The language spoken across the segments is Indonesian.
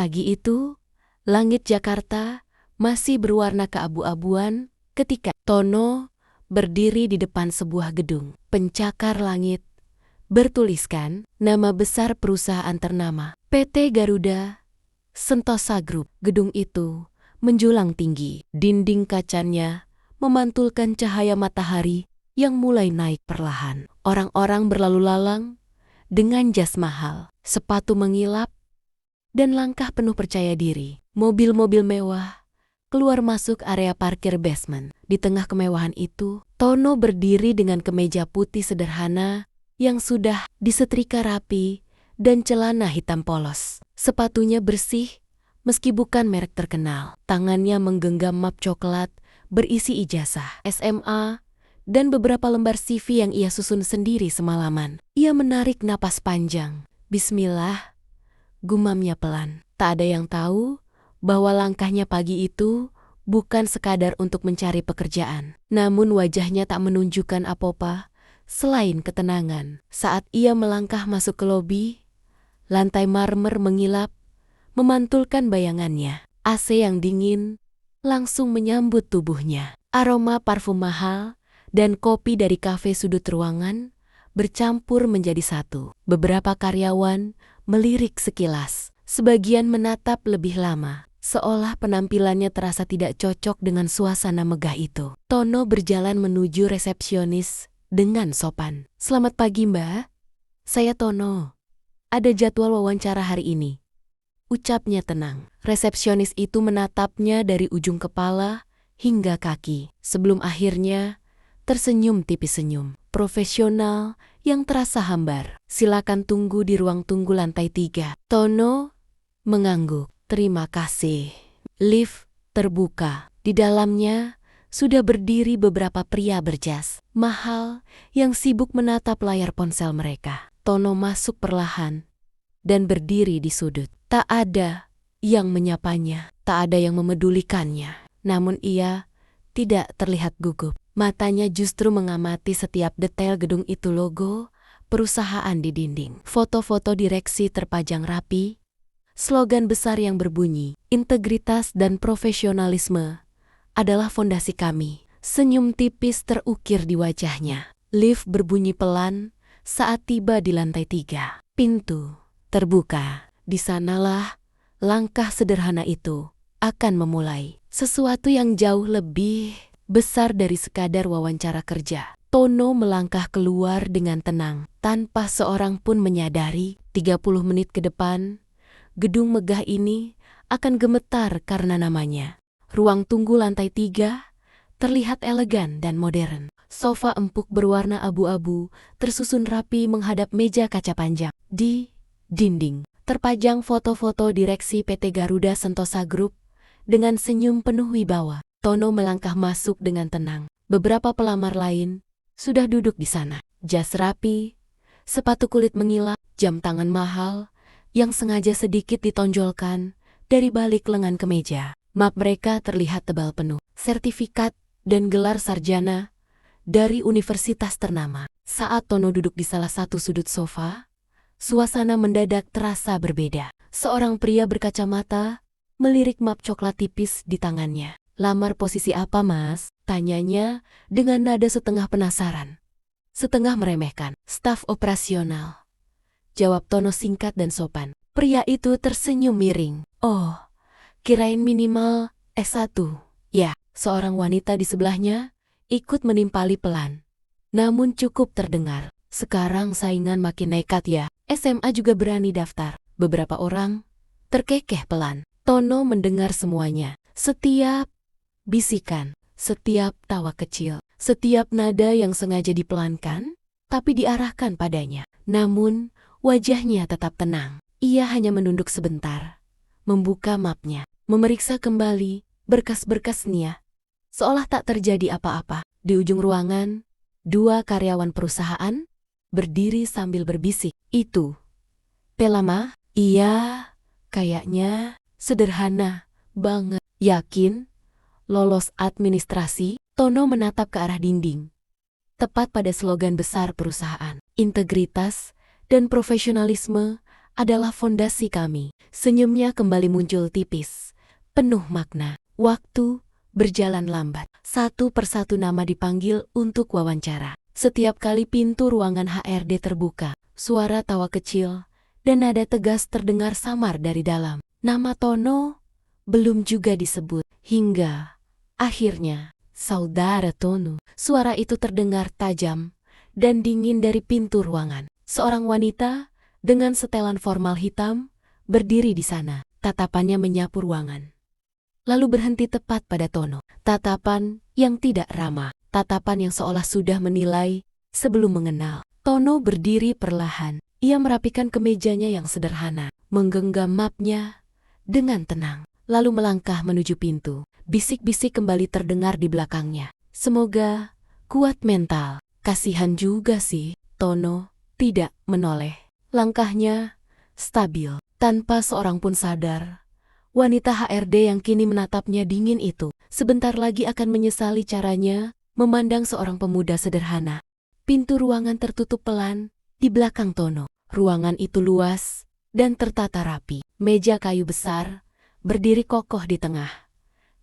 Pagi itu, langit Jakarta masih berwarna keabu-abuan ketika Tono berdiri di depan sebuah gedung. Pencakar langit bertuliskan nama besar perusahaan ternama, PT Garuda Sentosa Group. Gedung itu menjulang tinggi. Dinding kacanya memantulkan cahaya matahari yang mulai naik perlahan. Orang-orang berlalu lalang dengan jas mahal, sepatu mengilap, dan langkah penuh percaya diri. Mobil-mobil mewah keluar masuk area parkir basement. Di tengah kemewahan itu, Tono berdiri dengan kemeja putih sederhana yang sudah disetrika rapi dan celana hitam polos. Sepatunya bersih meski bukan merek terkenal. Tangannya menggenggam map coklat berisi ijazah SMA dan beberapa lembar CV yang ia susun sendiri semalaman. Ia menarik napas panjang. Bismillah, gumamnya pelan. Tak ada yang tahu bahwa langkahnya pagi itu bukan sekadar untuk mencari pekerjaan. Namun wajahnya tak menunjukkan apa-apa selain ketenangan. Saat ia melangkah masuk ke lobi, lantai marmer mengilap, memantulkan bayangannya. AC yang dingin langsung menyambut tubuhnya. Aroma parfum mahal dan kopi dari kafe sudut ruangan bercampur menjadi satu. Beberapa karyawan melirik sekilas, sebagian menatap lebih lama, seolah penampilannya terasa tidak cocok dengan suasana megah itu. Tono berjalan menuju resepsionis dengan sopan. "Selamat pagi, Mbak. Saya Tono. Ada jadwal wawancara hari ini," ucapnya tenang. Resepsionis itu menatapnya dari ujung kepala hingga kaki, sebelum akhirnya tersenyum tipis, senyum profesional yang terasa hambar. "Silakan tunggu di ruang tunggu lantai 3. Tono mengangguk. "Terima kasih." Lift terbuka. Di dalamnya sudah berdiri beberapa pria berjas mahal yang sibuk menatap layar ponsel mereka. Tono masuk perlahan dan berdiri di sudut. Tak ada yang menyapanya, tak ada yang memedulikannya. Namun ia tidak terlihat gugup. Matanya justru mengamati setiap detail gedung itu, logo perusahaan di dinding. Foto-foto direksi terpajang rapi, slogan besar yang berbunyi, "Integritas dan profesionalisme adalah fondasi kami." Senyum tipis terukir di wajahnya. Lift berbunyi pelan saat tiba di lantai 3. Pintu terbuka. Di sanalah langkah sederhana itu akan memulai sesuatu yang jauh lebih besar dari sekadar wawancara kerja. Tono melangkah keluar dengan tenang, tanpa seorang pun menyadari 30 menit ke depan, gedung megah ini akan gemetar karena namanya. Ruang tunggu lantai 3 terlihat elegan dan modern. Sofa empuk berwarna abu-abu tersusun rapi menghadap meja kaca panjang. Di dinding terpajang foto-foto direksi PT Garuda Sentosa Group dengan senyum penuh wibawa. Tono melangkah masuk dengan tenang. Beberapa pelamar lain sudah duduk di sana. Jas rapi, sepatu kulit mengilap, jam tangan mahal yang sengaja sedikit ditonjolkan dari balik lengan kemeja. Map mereka terlihat tebal penuh, sertifikat dan gelar sarjana dari universitas ternama. Saat Tono duduk di salah satu sudut sofa, suasana mendadak terasa berbeda. Seorang pria berkacamata melirik map coklat tipis di tangannya. "Lamar posisi apa, Mas?" tanyanya dengan nada setengah penasaran, setengah meremehkan. "Staf operasional," jawab Tono singkat dan sopan. Pria itu tersenyum miring. "Oh, kirain minimal S1. Ya." Seorang wanita di sebelahnya ikut menimpali pelan, namun cukup terdengar. "Sekarang saingan makin nekat ya. SMA juga berani daftar." Beberapa orang terkekeh pelan. Tono mendengar semuanya. Setiap bisikan, setiap tawa kecil, setiap nada yang sengaja dipelankan, tapi diarahkan padanya. Namun, wajahnya tetap tenang. Ia hanya menunduk sebentar, membuka mapnya, memeriksa kembali berkas-berkasnya, seolah tak terjadi apa-apa. Di ujung ruangan, 2 karyawan perusahaan berdiri sambil berbisik. "Itu Pelama?" "Iya, kayaknya sederhana banget." "Yakin lolos administrasi?" Tono menatap ke arah dinding. Tepat pada slogan besar perusahaan, "Integritas dan profesionalisme adalah fondasi kami. Senyumnya kembali muncul tipis, penuh makna. Waktu berjalan lambat. Satu persatu nama dipanggil untuk wawancara. Setiap kali pintu ruangan HRD terbuka, suara tawa kecil dan nada tegas terdengar samar dari dalam. Nama Tono belum juga disebut, hingga akhirnya, "Saudara Tono." Suara itu terdengar tajam dan dingin dari pintu ruangan. Seorang wanita dengan setelan formal hitam berdiri di sana. Tatapannya menyapu ruangan, lalu berhenti tepat pada Tono. Tatapan yang tidak ramah, tatapan yang seolah sudah menilai sebelum mengenal. Tono berdiri perlahan. Ia merapikan kemejanya yang sederhana, menggenggam mapnya dengan tenang, lalu melangkah menuju pintu. Bisik-bisik kembali terdengar di belakangnya. "Semoga kuat mental." Kasihan juga sih. Tono tidak menoleh. Langkahnya stabil, tanpa seorang pun sadar. Wanita HRD yang kini menatapnya dingin itu sebentar lagi akan menyesali caranya memandang seorang pemuda sederhana. Pintu ruangan tertutup pelan di belakang Tono. Ruangan itu luas dan tertata rapi. Meja kayu besar berdiri kokoh di tengah,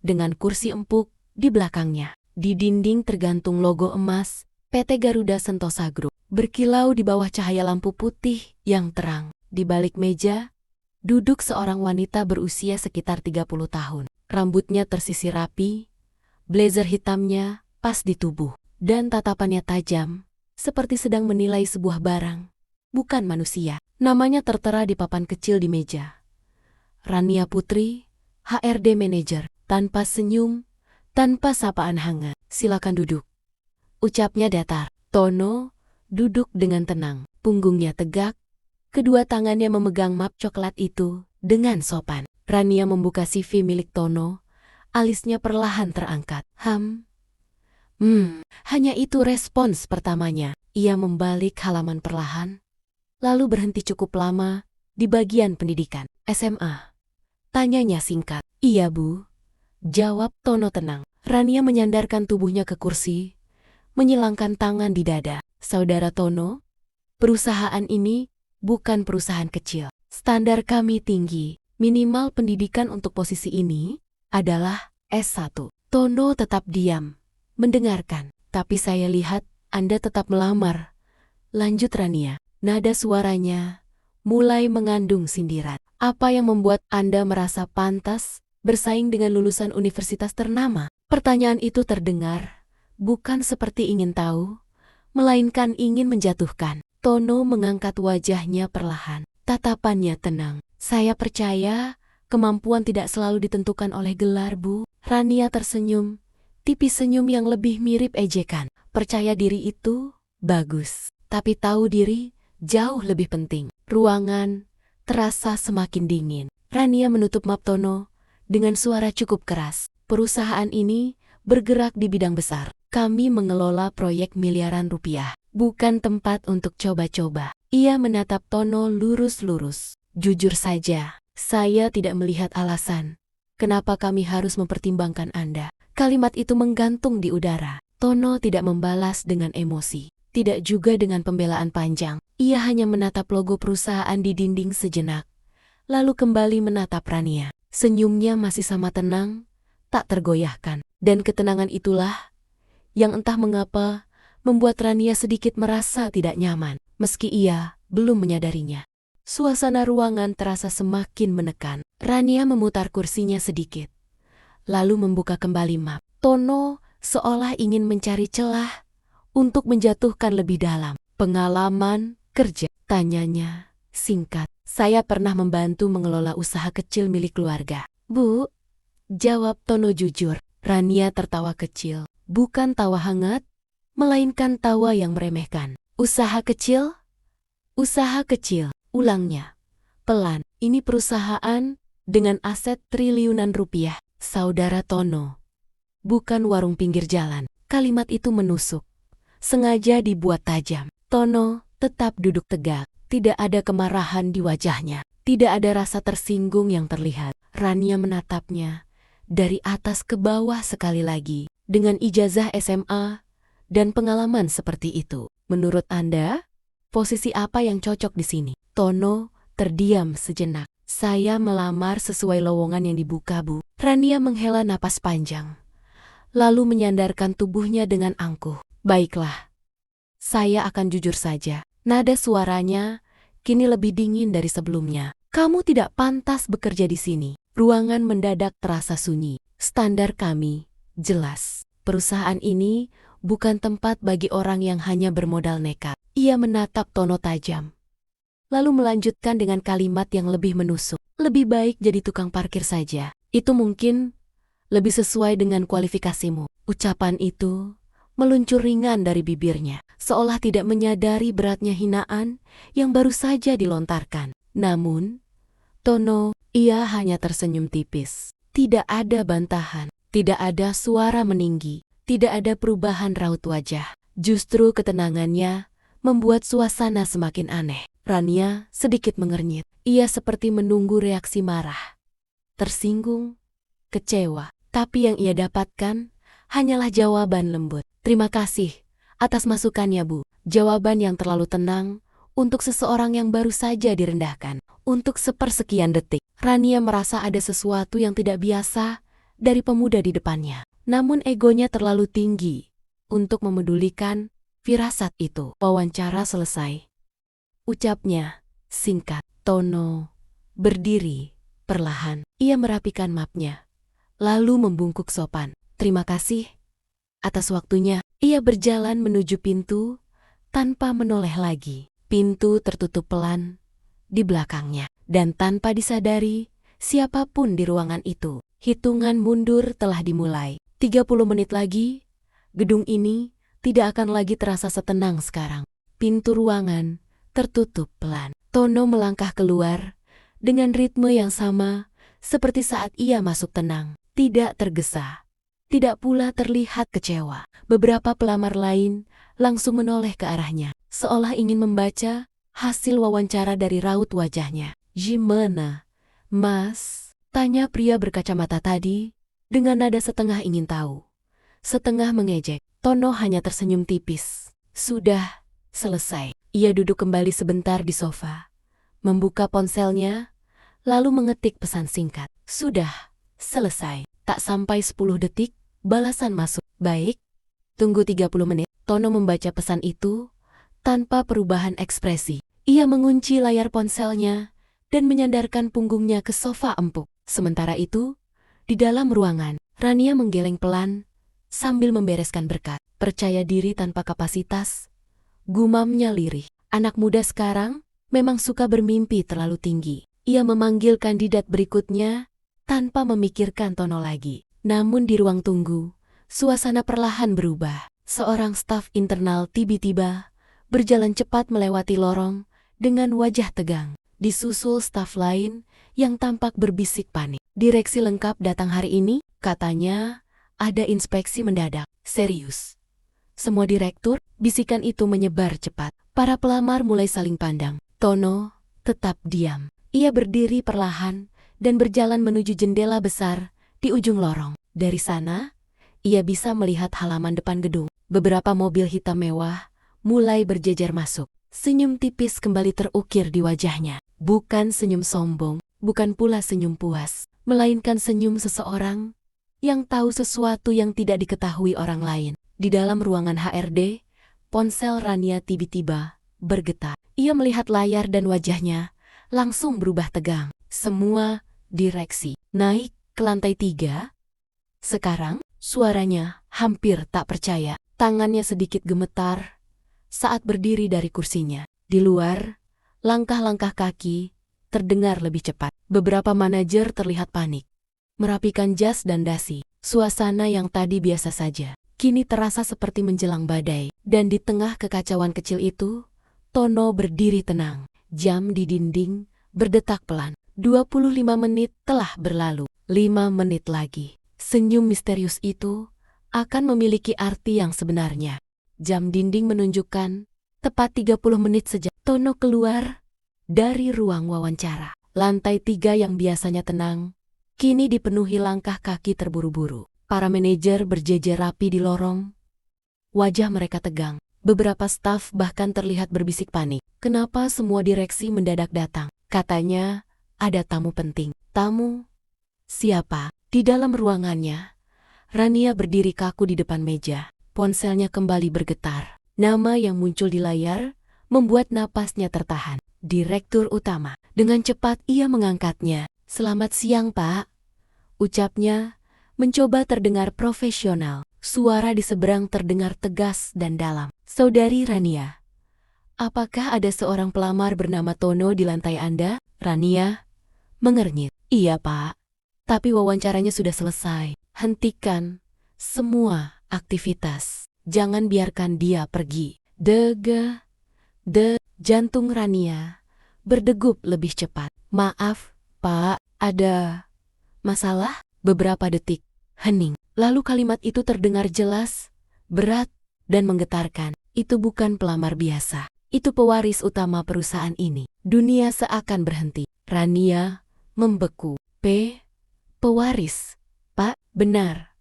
dengan kursi empuk di belakangnya. Di dinding tergantung logo emas PT Garuda Sentosa Group, berkilau di bawah cahaya lampu putih yang terang. Di balik meja duduk seorang wanita berusia sekitar 30 tahun. Rambutnya tersisir rapi, blazer hitamnya pas di tubuh, dan tatapannya tajam, seperti sedang menilai sebuah barang, bukan manusia. Namanya tertera di papan kecil di meja. Rania Putri, HRD Manager. Tanpa senyum, tanpa sapaan hangat. "Silakan duduk," ucapnya datar. Tono duduk dengan tenang, punggungnya tegak, kedua tangannya memegang map coklat itu dengan sopan. Rania membuka CV milik Tono, alisnya perlahan terangkat. Hanya itu respons pertamanya. Ia membalik halaman perlahan, lalu berhenti cukup lama di bagian pendidikan. "SMA?" tanyanya singkat. "Iya, Bu," jawab Tono tenang. Rania menyandarkan tubuhnya ke kursi, menyilangkan tangan di dada. "Saudara Tono, perusahaan ini bukan perusahaan kecil. Standar kami tinggi. Minimal pendidikan untuk posisi ini adalah S1. Tono tetap diam, mendengarkan. "Tapi saya lihat Anda tetap melamar," lanjut Rania. Nada suaranya mulai mengandung sindiran. "Apa yang membuat Anda merasa pantas bersaing dengan lulusan universitas ternama?" Pertanyaan itu terdengar bukan seperti ingin tahu, melainkan ingin menjatuhkan. Tono mengangkat wajahnya perlahan. Tatapannya tenang. "Saya percaya kemampuan tidak selalu ditentukan oleh gelar, Bu." Rania tersenyum, tipis senyum yang lebih mirip ejekan. "Percaya diri itu bagus, tapi tahu diri jauh lebih penting." Ruangan terasa semakin dingin. Rania menutup map Tono dengan suara cukup keras. "Perusahaan ini bergerak di bidang besar. Kami mengelola proyek miliaran rupiah, bukan tempat untuk coba-coba." Ia menatap Tono lurus-lurus. "Jujur saja, saya tidak melihat alasan kenapa kami harus mempertimbangkan Anda." Kalimat itu menggantung di udara. Tono tidak membalas dengan emosi, tidak juga dengan pembelaan panjang. Ia hanya menatap logo perusahaan di dinding sejenak, lalu kembali menatap Rania. Senyumnya masih sama tenang, tak tergoyahkan. Dan ketenangan itulah yang entah mengapa membuat Rania sedikit merasa tidak nyaman, meski ia belum menyadarinya. Suasana ruangan terasa semakin menekan. Rania memutar kursinya sedikit, lalu membuka kembali map. Tono seolah ingin mencari celah untuk menjatuhkan lebih dalam. "Pengalaman kerja?" tanyanya singkat. "Saya pernah membantu mengelola usaha kecil milik keluarga, Bu," jawab Tono jujur. Rania tertawa kecil, bukan tawa hangat, melainkan tawa yang meremehkan. "Usaha kecil? Usaha kecil," ulangnya pelan. "Ini perusahaan dengan aset triliunan rupiah, Saudara Tono. Bukan warung pinggir jalan." Kalimat itu menusuk, sengaja dibuat tajam. Tono tetap duduk tegak. Tidak ada kemarahan di wajahnya. Tidak ada rasa tersinggung yang terlihat. Rania menatapnya dari atas ke bawah sekali lagi. "Dengan ijazah SMA dan pengalaman seperti itu, menurut Anda, posisi apa yang cocok di sini?" Tono terdiam sejenak. Saya melamar sesuai lowongan yang dibuka, Bu. Rania menghela napas panjang, lalu menyandarkan tubuhnya dengan angkuh. Baiklah, saya akan jujur saja. Nada suaranya kini lebih dingin dari sebelumnya. Kamu tidak pantas bekerja di sini. Ruangan mendadak terasa sunyi. Standar kami jelas. Perusahaan ini bukan tempat bagi orang yang hanya bermodal nekat. Ia menatap Tono tajam, lalu melanjutkan dengan kalimat yang lebih menusuk. Lebih baik jadi tukang parkir saja. Itu mungkin lebih sesuai dengan kualifikasimu. Ucapan itu meluncur ringan dari bibirnya, seolah tidak menyadari beratnya hinaan yang baru saja dilontarkan. Namun, Tono, ia hanya tersenyum tipis. Tidak ada bantahan, tidak ada suara meninggi, tidak ada perubahan raut wajah. Justru ketenangannya membuat suasana semakin aneh. Rania sedikit mengernyit. Ia seperti menunggu reaksi marah, tersinggung, kecewa. Tapi yang ia dapatkan hanyalah jawaban lembut. Terima kasih atas masukannya, Bu. Jawaban yang terlalu tenang untuk seseorang yang baru saja direndahkan. Untuk sepersekian detik, Rania merasa ada sesuatu yang tidak biasa dari pemuda di depannya. Namun egonya terlalu tinggi untuk memedulikan firasat itu. Wawancara selesai. Ucapnya singkat. Tono berdiri perlahan. Ia merapikan mapnya, lalu membungkuk sopan. Terima kasih atas waktunya. Ia berjalan menuju pintu tanpa menoleh lagi. Pintu tertutup pelan di belakangnya, dan tanpa disadari siapapun di ruangan itu, hitungan mundur telah dimulai. 30 menit lagi, gedung ini tidak akan lagi terasa setenang sekarang. Pintu ruangan tertutup pelan. Tono melangkah keluar dengan ritme yang sama seperti saat ia masuk, tenang, tidak tergesa, tidak pula terlihat kecewa. Beberapa pelamar lain langsung menoleh ke arahnya, seolah ingin membaca hasil wawancara dari raut wajahnya. Gimana, Mas? Tanya pria berkacamata tadi dengan nada setengah ingin tahu, setengah mengejek. Tono hanya tersenyum tipis. Sudah selesai. Ia duduk kembali sebentar di sofa, membuka ponselnya, lalu mengetik pesan singkat. Sudah selesai. Tak sampai 10 detik, balasan masuk. Baik, tunggu 30 menit. Tono membaca pesan itu tanpa perubahan ekspresi. Ia mengunci layar ponselnya dan menyandarkan punggungnya ke sofa empuk. Sementara itu, di dalam ruangan, Rania menggeleng pelan sambil membereskan berkat. Percaya diri tanpa kapasitas, gumamnya lirih. Anak muda sekarang memang suka bermimpi terlalu tinggi. Ia memanggil kandidat berikutnya tanpa memikirkan Tono lagi. Namun di ruang tunggu, suasana perlahan berubah. Seorang staf internal tiba-tiba berjalan cepat melewati lorong dengan wajah tegang. Disusul staf lain yang tampak berbisik panik. Direksi lengkap datang hari ini, katanya ada inspeksi mendadak. Serius? Semua direktur? Bisikan itu menyebar cepat. Para pelamar mulai saling pandang. Tono tetap diam. Ia berdiri perlahan dan berjalan menuju jendela besar di ujung lorong. Dari sana, ia bisa melihat halaman depan gedung. Beberapa mobil hitam mewah mulai berjejer masuk. Senyum tipis kembali terukir di wajahnya. Bukan senyum sombong, bukan pula senyum puas, melainkan senyum seseorang yang tahu sesuatu yang tidak diketahui orang lain. Di dalam ruangan HRD, ponsel Rania tiba-tiba bergetar. Ia melihat layar dan wajahnya langsung berubah tegang. Semua direksi naik ke lantai 3. Sekarang, suaranya hampir tak percaya. Tangannya sedikit gemetar saat berdiri dari kursinya. Di luar, langkah-langkah kaki terdengar lebih cepat. Beberapa manajer terlihat panik, merapikan jas dan dasi. Suasana yang tadi biasa saja kini terasa seperti menjelang badai. Dan di tengah kekacauan kecil itu, Tono berdiri tenang. Jam di dinding berdetak pelan. 25 menit telah berlalu. 5 menit lagi. Senyum misterius itu akan memiliki arti yang sebenarnya. Jam dinding menunjukkan tepat 30 menit sejak Tono keluar dari ruang wawancara. Lantai 3 yang biasanya tenang kini dipenuhi langkah kaki terburu-buru. Para manajer berjejer rapi di lorong. Wajah mereka tegang. Beberapa staf bahkan terlihat berbisik panik. Kenapa semua direksi mendadak datang? Katanya, ada tamu penting. Tamu? Siapa? Di dalam ruangannya, Rania berdiri kaku di depan meja. Ponselnya kembali bergetar. Nama yang muncul di layar membuat napasnya tertahan. Direktur utama. Dengan cepat ia mengangkatnya. "Selamat siang, Pak," ucapnya, mencoba terdengar profesional. Suara di seberang terdengar tegas dan dalam. "Saudari Rania, apakah ada seorang pelamar bernama Tono di lantai Anda?" Rania mengernyit. "Iya, Pak. Tapi wawancaranya sudah selesai. Hentikan semua aktivitas. Jangan biarkan dia pergi." Jantung Rania berdegup lebih cepat. "Maaf, Pak, ada masalah?" Beberapa detik hening. Lalu kalimat itu terdengar jelas, berat, dan menggetarkan. "Itu bukan pelamar biasa. Itu pewaris utama perusahaan ini." Dunia seakan berhenti. Rania membeku. Pewaris? "Pak, benar.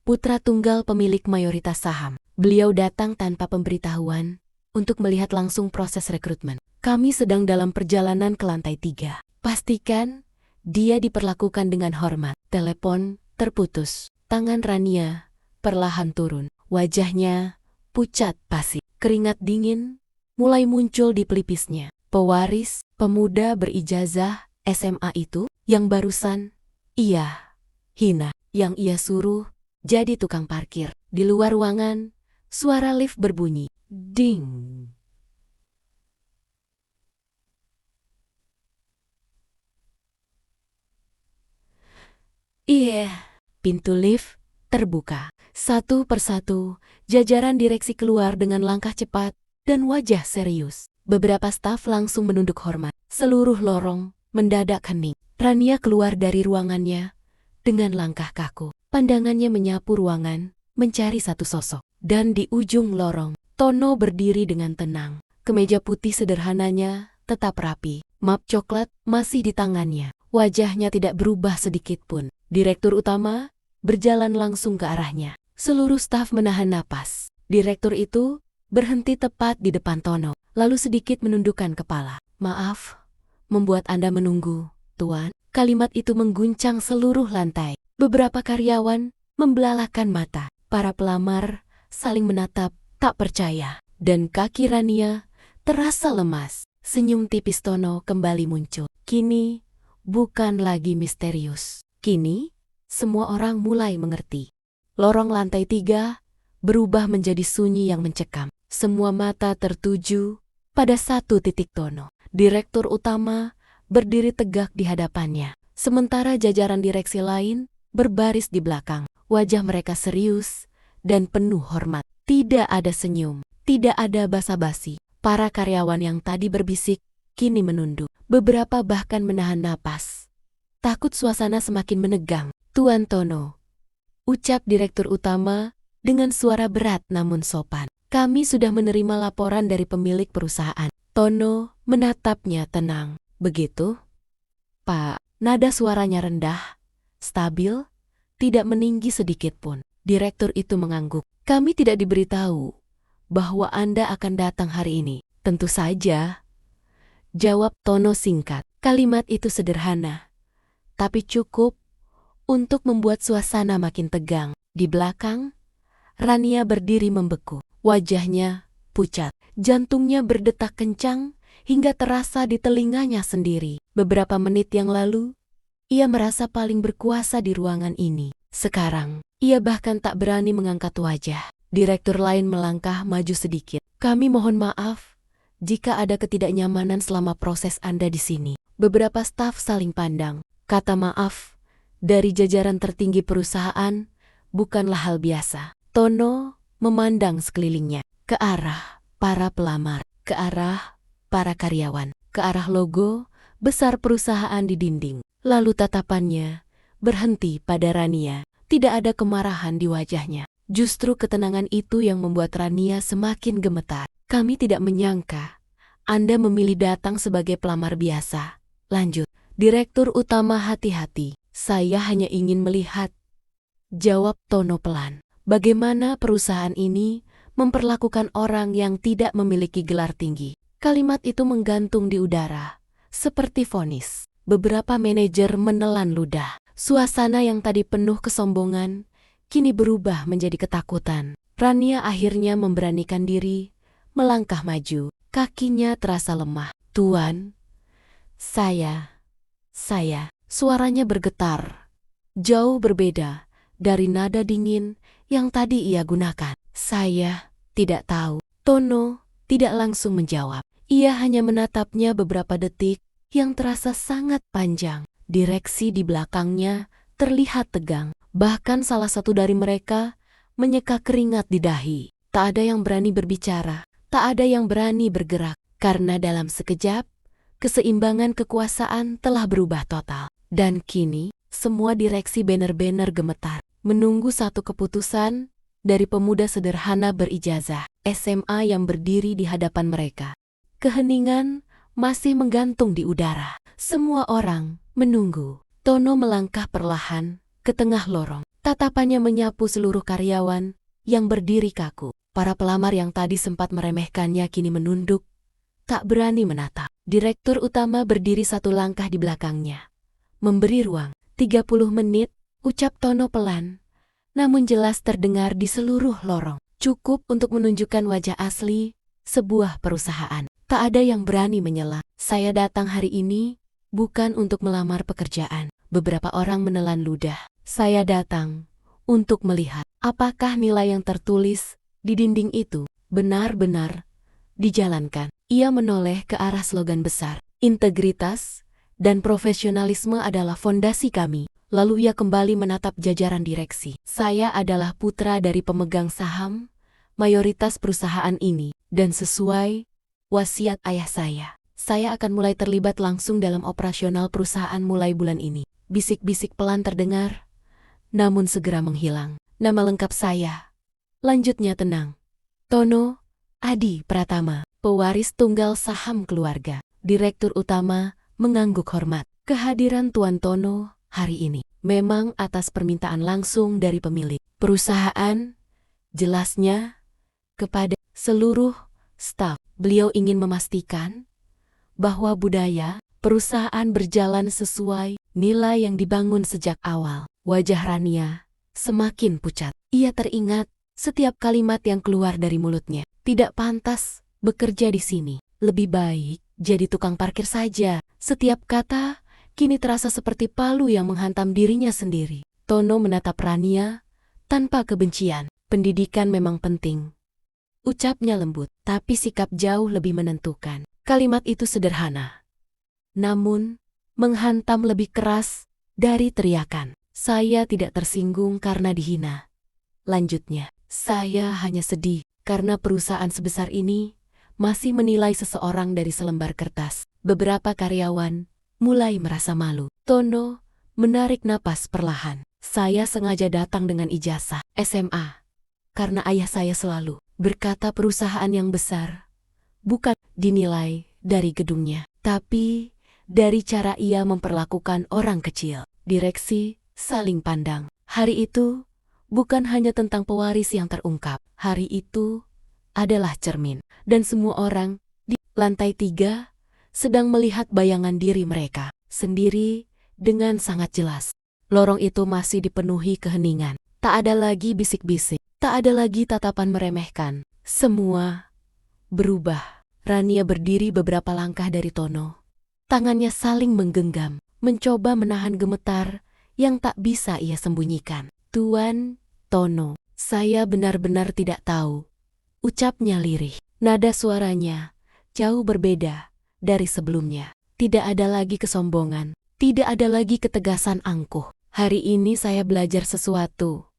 Putra tunggal pemilik mayoritas saham. Beliau datang tanpa pemberitahuan untuk melihat langsung proses rekrutmen. Kami sedang dalam perjalanan ke lantai 3. Pastikan dia diperlakukan dengan hormat." Telepon terputus. Tangan Rania perlahan turun. Wajahnya pucat pasif. Keringat dingin mulai muncul di pelipisnya. Pewaris, pemuda berijazah SMA itu, yang barusan ia hina, yang ia suruh jadi tukang parkir. Di luar ruangan, suara lift berbunyi. Ding. Pintu lift terbuka. Satu persatu, jajaran direksi keluar dengan langkah cepat dan wajah serius. Beberapa staf langsung menunduk hormat. Seluruh lorong mendadak hening. Rania keluar dari ruangannya dengan langkah kaku. Pandangannya menyapu ruangan, mencari satu sosok. Dan di ujung lorong, Tono berdiri dengan tenang. Kemeja putih sederhananya tetap rapi. Map coklat masih di tangannya. Wajahnya tidak berubah sedikit pun. Direktur utama berjalan langsung ke arahnya. Seluruh staf menahan napas. Direktur itu berhenti tepat di depan Tono, lalu sedikit menundukkan kepala. "Maaf, membuat Anda menunggu, Tuan." Kalimat itu mengguncang seluruh lantai. Beberapa karyawan membelalakkan mata. Para pelamar saling menatap tak percaya. Dan kaki Rania terasa lemas. Senyum tipis Tono kembali muncul. Kini bukan lagi misterius. Kini semua orang mulai mengerti. Lorong lantai 3 berubah menjadi sunyi yang mencekam. Semua mata tertuju pada satu titik Tono. Direktur utama berdiri tegak di hadapannya. Sementara jajaran direksi lain berbaris di belakang. Wajah mereka serius dan penuh hormat. Tidak ada senyum, tidak ada basa-basi. Para karyawan yang tadi berbisik kini menunduk. Beberapa bahkan menahan napas. Takut suasana semakin menegang. "Tuan Tono," ucap direktur utama dengan suara berat namun sopan. "Kami sudah menerima laporan dari pemilik perusahaan." Tono menatapnya tenang. "Begitu, Pak?" Nada suaranya rendah, stabil, tidak meninggi sedikit pun. Direktur itu mengangguk. "Kami tidak diberitahu bahwa Anda akan datang hari ini." "Tentu saja," jawab Tono singkat. Kalimat itu sederhana, tapi cukup untuk membuat suasana makin tegang. Di belakang, Rania berdiri membeku. Wajahnya pucat. Jantungnya berdetak kencang hingga terasa di telinganya sendiri. Beberapa menit yang lalu, ia merasa paling berkuasa di ruangan ini. Sekarang, ia bahkan tak berani mengangkat wajah. Direktur lain melangkah maju sedikit. "Kami mohon maaf jika ada ketidaknyamanan selama proses Anda di sini." Beberapa staf saling pandang. Kata maaf dari jajaran tertinggi perusahaan bukanlah hal biasa. Tono memandang sekelilingnya, ke arah para pelamar, ke arah para karyawan, ke arah logo besar perusahaan di dinding. Lalu tatapannya berhenti pada Rania. Tidak ada kemarahan di wajahnya. Justru ketenangan itu yang membuat Rania semakin gemetar. "Kami tidak menyangka Anda memilih datang sebagai pelamar biasa," lanjut direktur utama. "Hati-hati, saya hanya ingin melihat," jawab Tono pelan, "bagaimana perusahaan ini memperlakukan orang yang tidak memiliki gelar tinggi." Kalimat itu menggantung di udara, Seperti vonis, beberapa manajer menelan ludah. Suasana yang tadi penuh kesombongan, kini berubah menjadi ketakutan. Rania akhirnya memberanikan diri, melangkah maju. Kakinya terasa lemah. "Tuan, saya..." Suaranya bergetar. Jauh berbeda dari nada dingin yang tadi ia gunakan. "Saya tidak tahu." Tono tidak langsung menjawab. Ia hanya menatapnya beberapa detik yang terasa sangat panjang. Direksi di belakangnya terlihat tegang. Bahkan salah satu dari mereka menyeka keringat di dahi. Tak ada yang berani berbicara, tak ada yang berani bergerak. Karena dalam sekejap, keseimbangan kekuasaan telah berubah total. Dan kini, semua direksi benar-benar gemetar, menunggu satu keputusan dari pemuda sederhana berijazah SMA yang berdiri di hadapan mereka. Keheningan masih menggantung di udara. Semua orang menunggu. Tono melangkah perlahan ke tengah lorong. Tatapannya menyapu seluruh karyawan yang berdiri kaku. Para pelamar yang tadi sempat meremehkannya kini menunduk, tak berani menatap. Direktur utama berdiri satu langkah di belakangnya, memberi ruang. 30 menit, ucap Tono pelan, namun jelas terdengar di seluruh lorong. Cukup untuk menunjukkan wajah asli sebuah perusahaan. Tak ada yang berani menyela. "Saya datang hari ini bukan untuk melamar pekerjaan." Beberapa orang menelan ludah. "Saya datang untuk melihat apakah nilai yang tertulis di dinding itu benar-benar dijalankan." Ia menoleh ke arah slogan besar, "Integritas dan profesionalisme adalah fondasi kami." Lalu ia kembali menatap jajaran direksi. "Saya adalah putra dari pemegang saham mayoritas perusahaan ini, dan sesuai wasiat ayah saya akan mulai terlibat langsung dalam operasional perusahaan mulai bulan ini." Bisik-bisik pelan terdengar, namun segera menghilang. "Nama lengkap saya," lanjutnya tenang, "Tono Adi Pratama, pewaris tunggal saham keluarga." Direktur utama mengangguk hormat. Kehadiran Tuan Tono hari ini memang atas permintaan langsung dari pemilik perusahaan, jelasnya kepada seluruh staf. Beliau ingin memastikan bahwa budaya perusahaan berjalan sesuai nilai yang dibangun sejak awal. Wajah Rania semakin pucat. Ia teringat setiap kalimat yang keluar dari mulutnya. Tidak pantas bekerja di sini. Lebih baik jadi tukang parkir saja. Setiap kata kini terasa seperti palu yang menghantam dirinya sendiri. Tono menatap Rania tanpa kebencian. "Pendidikan memang penting," ucapnya lembut, tapi sikap jauh lebih menentukan. Kalimat itu sederhana, namun menghantam lebih keras dari teriakan. "Saya tidak tersinggung karena dihina," lanjutnya. "Saya hanya sedih karena perusahaan sebesar ini masih menilai seseorang dari selembar kertas." Beberapa karyawan mulai merasa malu. Tono menarik napas perlahan. "Saya sengaja datang dengan ijazah SMA karena ayah saya selalu berkata perusahaan yang besar bukan dinilai dari gedungnya, tapi dari cara ia memperlakukan orang kecil." Direksi saling pandang. Hari itu bukan hanya tentang pewaris yang terungkap. Hari itu adalah cermin. Dan semua orang di lantai 3 sedang melihat bayangan diri mereka sendiri dengan sangat jelas. Lorong itu masih dipenuhi keheningan. Tak ada lagi bisik-bisik. Tak ada lagi tatapan meremehkan. Semua berubah. Rania berdiri beberapa langkah dari Tono. Tangannya saling menggenggam, mencoba menahan gemetar yang tak bisa ia sembunyikan. "Tuan Tono, saya benar-benar tidak tahu," ucapnya lirih. Nada suaranya jauh berbeda dari sebelumnya. Tidak ada lagi kesombongan, tidak ada lagi ketegasan angkuh. "Hari ini saya belajar sesuatu,"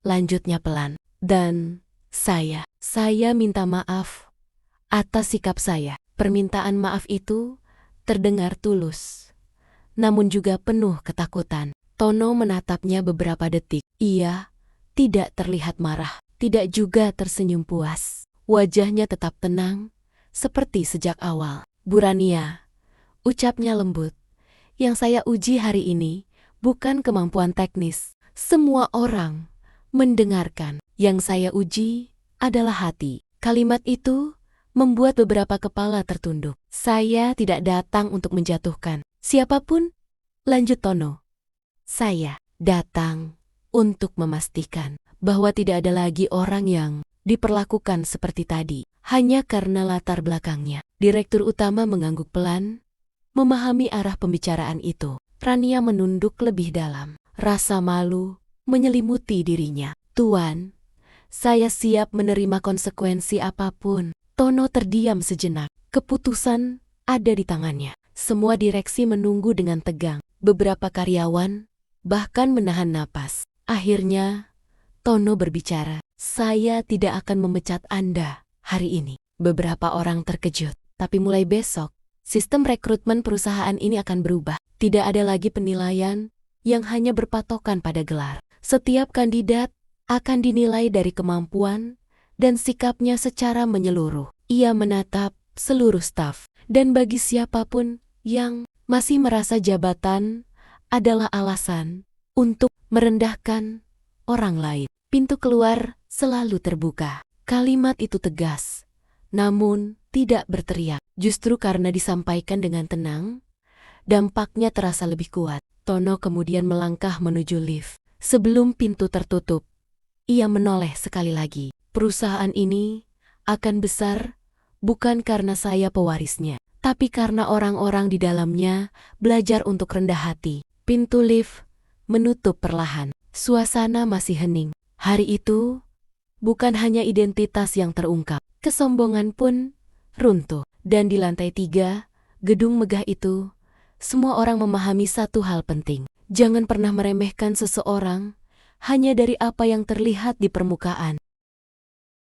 lanjutnya pelan. "Dan saya minta maaf atas sikap saya." Permintaan maaf itu terdengar tulus, namun juga penuh ketakutan. Tono menatapnya beberapa detik. Ia tidak terlihat marah, tidak juga tersenyum puas. Wajahnya tetap tenang, seperti sejak awal. "Bu Rania," ucapnya lembut, "yang saya uji hari ini bukan kemampuan teknis. Semua orang mendengarkan. Yang saya uji adalah hati." Kalimat itu membuat beberapa kepala tertunduk. Saya tidak datang untuk menjatuhkan siapapun, lanjut Tono. Saya datang untuk memastikan bahwa tidak ada lagi orang yang diperlakukan seperti tadi, hanya karena latar belakangnya. Direktur utama mengangguk pelan, memahami arah pembicaraan itu. Rania menunduk lebih dalam. Rasa malu menyelimuti dirinya. Tuan, saya siap menerima konsekuensi apapun. Tono terdiam sejenak. Keputusan ada di tangannya. Semua direksi menunggu dengan tegang. Beberapa karyawan bahkan menahan napas. Akhirnya, Tono berbicara. Saya tidak akan memecat Anda hari ini. Beberapa orang terkejut. Tapi mulai besok, sistem rekrutmen perusahaan ini akan berubah. Tidak ada lagi penilaian yang hanya berpatokan pada gelar. Setiap kandidat akan dinilai dari kemampuan dan sikapnya secara menyeluruh. Ia menatap seluruh staf. Dan bagi siapapun yang masih merasa jabatan adalah alasan untuk merendahkan orang lain, pintu keluar selalu terbuka. Kalimat itu tegas, namun tidak berteriak. Justru karena disampaikan dengan tenang, dampaknya terasa lebih kuat. Tono kemudian melangkah menuju lift. Sebelum pintu tertutup, ia menoleh sekali lagi. Perusahaan ini akan besar bukan karena saya pewarisnya, tapi karena orang-orang di dalamnya belajar untuk rendah hati. Pintu lift menutup perlahan. Suasana masih hening. Hari itu, bukan hanya identitas yang terungkap, kesombongan pun runtuh. Dan di lantai 3, gedung megah itu, semua orang memahami satu hal penting. Jangan pernah meremehkan seseorang hanya dari apa yang terlihat di permukaan.